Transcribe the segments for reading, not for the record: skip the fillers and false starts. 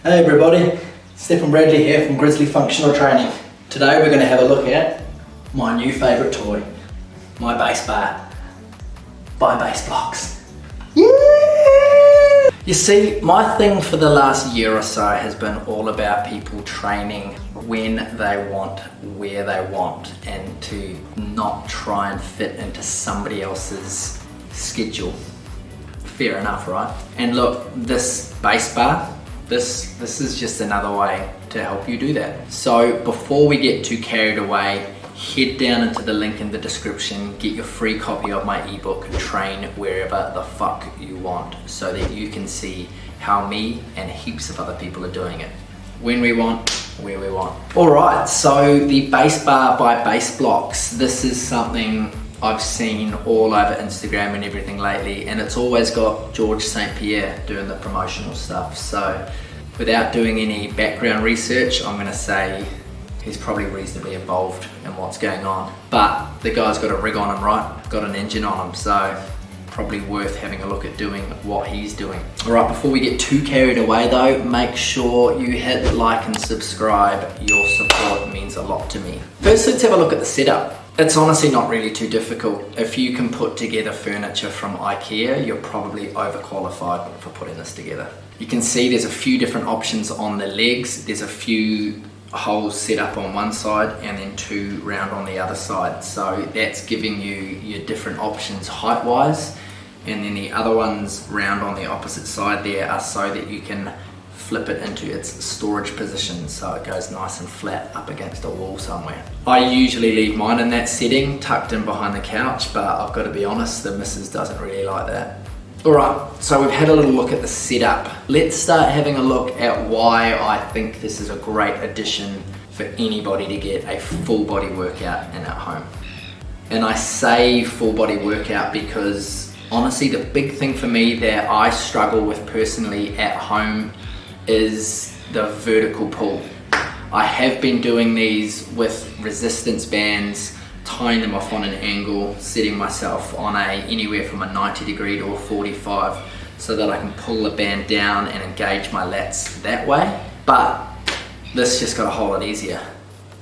Hey everybody, Stephen Bradley here from Grizzly Functional Training. Today we're going to have a look at my new favourite toy, my BaseBar by Baseblocks. Yeah! You see, my thing for the last year or so has been all about people training when they want, where they want, and to not try and fit into somebody else's schedule. Fair enough, right? And look, this BaseBar, this is just another way to help you do that. So before we get too carried away, head down into the link in the description, get your free copy of my ebook, Train Wherever the Fuck You Want, so that you can see how me and heaps of other people are doing it. When we want, where we want. Alright, so the BaseBar by Baseblocks, this is something I've seen all over Instagram and everything lately, and it's always got George St-Pierre doing the promotional stuff. So without doing any background research, I'm gonna say he's probably reasonably involved in what's going on. But the guy's got a rig on him, right? Got an engine on him, so probably worth having a look at doing what he's doing. All right, before we get too carried away though, make sure you hit like and subscribe. Your support means a lot to me. First, let's have a look at the setup. It's honestly not really too difficult. If you can put together furniture from IKEA, you're probably overqualified for putting this together. You can see there's a few different options on the legs. There's a few holes set up on one side and then two round on the other side. So that's giving you your different options height-wise. And then the other ones round on the opposite side there are so that you can flip it into its storage position so it goes nice and flat up against a wall somewhere. I usually leave mine in that setting, tucked in behind the couch, but I've got to be honest, the missus doesn't really like that. Alright, so we've had a little look at the setup. Let's start having a look at why I think this is a great addition for anybody to get a full body workout in at home. And I say full body workout because honestly the big thing for me that I struggle with personally at home is the vertical pull. I have been doing these with resistance bands, tying them off on an angle, setting myself on anywhere from a 90 degree to a 45 so that I can pull the band down and engage my lats that way. But this just got a whole lot easier.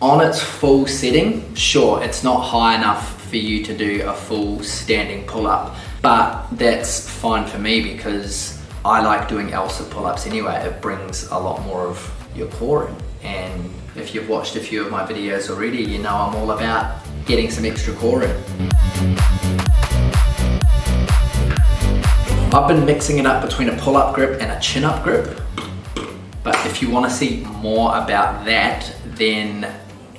On its full setting, sure, it's not high enough for you to do a full standing pull-up, but that's fine for me because I like doing ELSA pull-ups anyway. It brings a lot more of your core in. And if you've watched a few of my videos already, you know I'm all about getting some extra core in. I've been mixing it up between a pull-up grip and a chin-up grip. But if you want to see more about that, then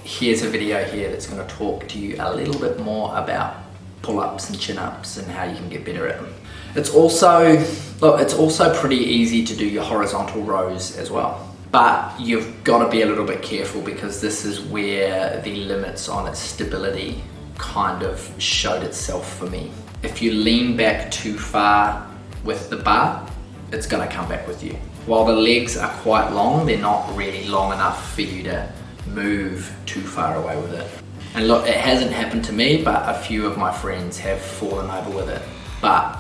here's a video here that's going to talk to you a little bit more about pull-ups and chin-ups and how you can get better at them. It's also pretty easy to do your horizontal rows as well. But you've got to be a little bit careful because this is where the limits on its stability kind of showed itself for me. If you lean back too far with the bar, it's going to come back with you. While the legs are quite long, they're not really long enough for you to move too far away with it. And look, it hasn't happened to me, but a few of my friends have fallen over with it. But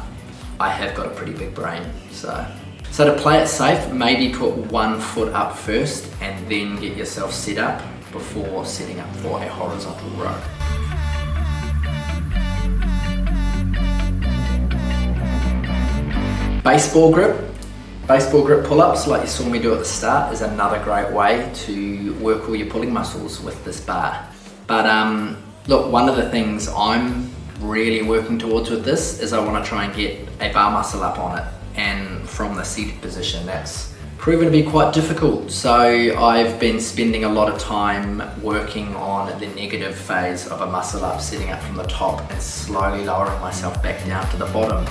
I have got a pretty big brain, so to play it safe, maybe put one foot up first and then get yourself set up before setting up for a horizontal row. Baseball grip pull-ups, like you saw me do at the start, is another great way to work all your pulling muscles with this bar. But look, one of the things I'm really working towards with this is I want to try and get a bar muscle up on it, and from the seated position that's proven to be quite difficult. So I've been spending a lot of time working on the negative phase of a muscle up, sitting up from the top and slowly lowering myself back down to the bottom.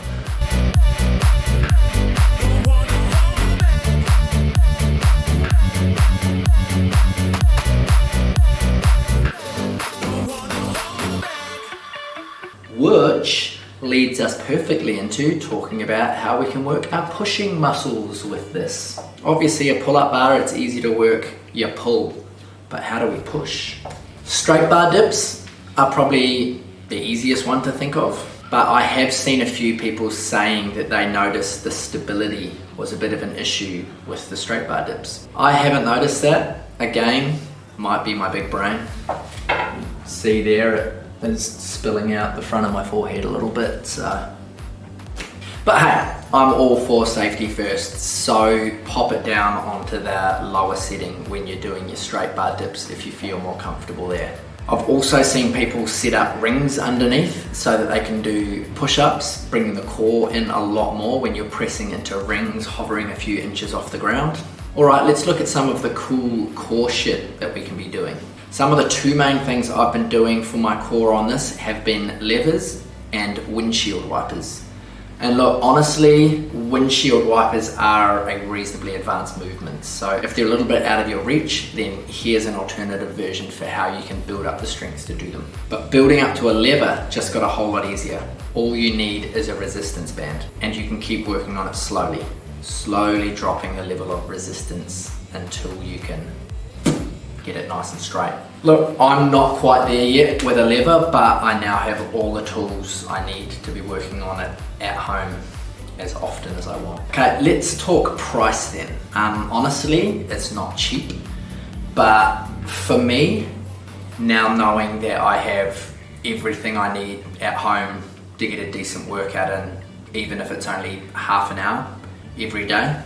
Which leads us perfectly into talking about how we can work our pushing muscles with this. Obviously a pull-up bar, it's easy to work your pull, but how do we push? Straight bar dips are probably the easiest one to think of. But I have seen a few people saying that they noticed the stability was a bit of an issue with the straight bar dips. I haven't noticed that. Again, might be my big brain. See there, it is spilling out the front of my forehead a little bit, so. But hey, I'm all for safety first, so pop it down onto the lower setting when you're doing your straight bar dips if you feel more comfortable there. I've also seen people set up rings underneath so that they can do push-ups, bringing the core in a lot more when you're pressing into rings, hovering a few inches off the ground. Alright, let's look at some of the cool core shit that we can be doing. Some of the two main things I've been doing for my core on this have been levers and windshield wipers. And look, honestly, windshield wipers are a reasonably advanced movement. So if they're a little bit out of your reach, then here's an alternative version for how you can build up the strength to do them. But building up to a lever just got a whole lot easier. All you need is a resistance band, and you can keep working on it slowly dropping the level of resistance until you can get it nice and straight. Look, I'm not quite there yet with a lever, but I now have all the tools I need to be working on it at home as often as I want. Okay, let's talk price then. Honestly, it's not cheap, but for me, now knowing that I have everything I need at home to get a decent workout in, even if it's only half an hour every day,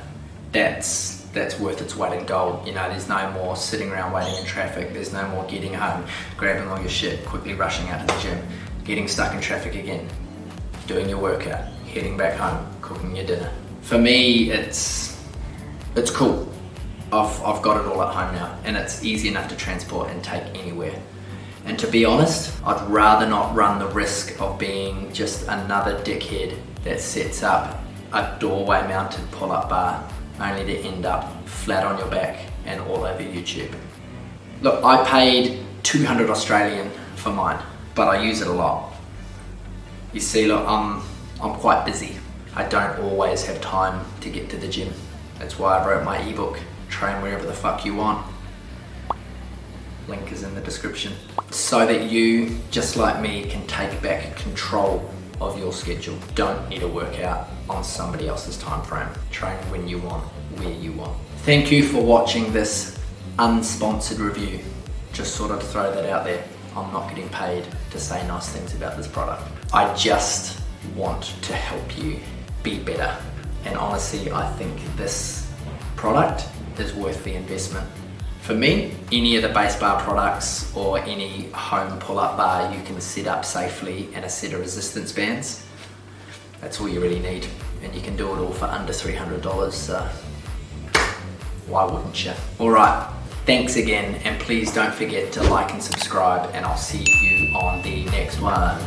that's worth its weight in gold. You know, there's no more sitting around waiting in traffic. There's no more getting home, grabbing all your shit, quickly rushing out to the gym, getting stuck in traffic again, doing your workout, heading back home, cooking your dinner. For me, it's cool. I've got it all at home now, and it's easy enough to transport and take anywhere. And to be honest, I'd rather not run the risk of being just another dickhead that sets up a doorway mounted pull-up bar only to end up flat on your back and all over YouTube. Look, I paid 200 Australian for mine, but I use it a lot. You see, look, I'm quite busy. I don't always have time to get to the gym. That's why I wrote my ebook, Train Wherever the Fuck You Want. Link is in the description. So that you, just like me, can take back control of your schedule. Don't need a workout on somebody else's time frame. Train when you want, where you want. Thank you for watching this unsponsored review. Just sort of throw that out there. I'm not getting paid to say nice things about this product. I just want to help you be better. And honestly, I think this product is worth the investment. For me, any of the BaseBar products or any home pull-up bar you can set up safely and a set of resistance bands, that's all you really need. And you can do it all for under $300, so why wouldn't you? All right, thanks again, and please don't forget to like and subscribe, and I'll see you on the next one.